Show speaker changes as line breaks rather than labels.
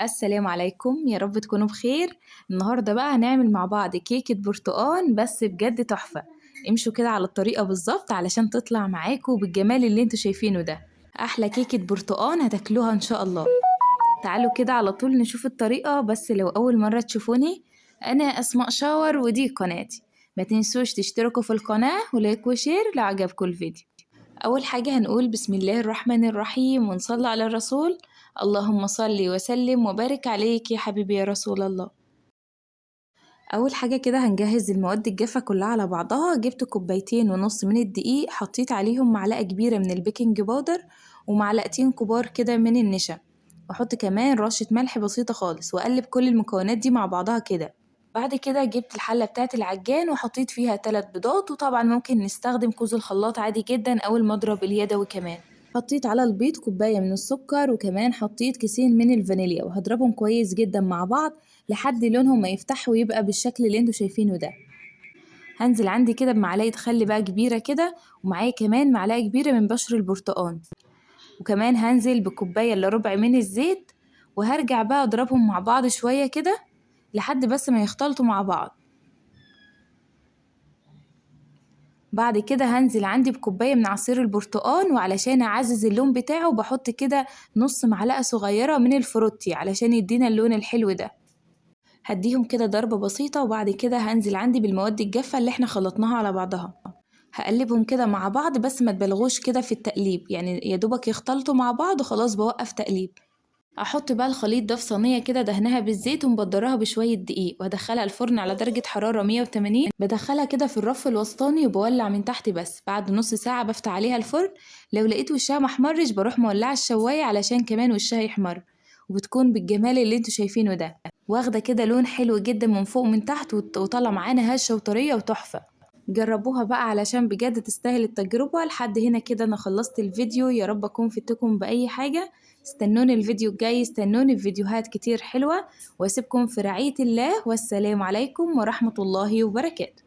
السلام عليكم، يا رب تكونوا بخير. النهاردة بقى هنعمل مع بعض كيكة برتقان بس بجد تحفة. امشوا كده على الطريقة بالظبط علشان تطلع معاكم بالجمال اللي انتوا شايفينه ده. احلى كيكة برتقان هتاكلوها ان شاء الله. تعالوا كده على طول نشوف الطريقة، بس لو اول مرة تشوفوني انا اسماء شاور ودي قناتي. ما تنسوش تشتركوا في القناة ولايك وشير لو عجبكم الفيديو. أول حاجة هنقول بسم الله الرحمن الرحيم ونصلي على الرسول. اللهم صل وسلم وبارك عليك يا حبيبي يا رسول الله. أول حاجة كده هنجهز المواد الجافة كلها على بعضها. جبت كوبايتين ونص من الدقيق، حطيت عليهم معلقة كبيرة من البيكنج باودر ومعلقتين كبار كده من النشا، واحط كمان رشة ملح بسيطة خالص، واقلب كل المكونات دي مع بعضها كده. بعد كده جبت الحلة بتاعة العجان وحطيت فيها 3 بيضات، وطبعا ممكن نستخدم كوز الخلاط عادي جدا او المضرب اليدوي كمان. حطيت على البيض كوباية من السكر، وكمان حطيت كيسين من الفانيليا، وهضربهم كويس جدا مع بعض لحد لونهم ما يفتح ويبقى بالشكل اللي انتوا شايفينه ده. هنزل عندي كده بمعلقة خل بقى كبيرة كده، ومعايا كمان معلقة كبيرة من بشر البرتقال، وكمان هنزل بكوباية الا ربع من الزيت، وهرجع بقى اضربهم مع بعض شوية كده لحد بس ما يختلطوا مع بعض. بعد كده هنزل عندي بكوباية من عصير البرتقال، وعلشان اعزز اللون بتاعه بحط كده نص معلقة صغيرة من الفروتي علشان يدينا اللون الحلو ده. هديهم كده ضربة بسيطة، وبعد كده هنزل عندي بالمواد الجافة اللي احنا خلطناها على بعضها. هقلبهم كده مع بعض، بس ما تبالغوش كده في التقليب، يعني يا دوبك يختلطوا مع بعض وخلاص بوقف تقليب. احط بقى الخليط ده في صينيه كده دهنها بالزيت ومبدراها بشويه دقيق، وادخلها الفرن على درجه حراره 180. بدخلها كده في الرف الوسطاني وبولع من تحت، بس بعد نص ساعه بفتح عليها الفرن. لو لقيت وشها محمرش بروح مولعه الشوايه علشان كمان وشها يحمر، وبتكون بالجمال اللي انتوا شايفينه ده، واخده كده لون حلو جدا من فوق ومن تحت، وطالعه معانا هشه وطريه وتحفه. جربوها بقى علشان بجد تستاهل التجربة. لحد هنا كده أنا خلصت الفيديو، يا رب أكون فدتكم بأي حاجة. استنوني الفيديو الجاي، استنوني في فيديوهات كتير حلوة، واسيبكم في رعاية الله، والسلام عليكم ورحمة الله وبركاته.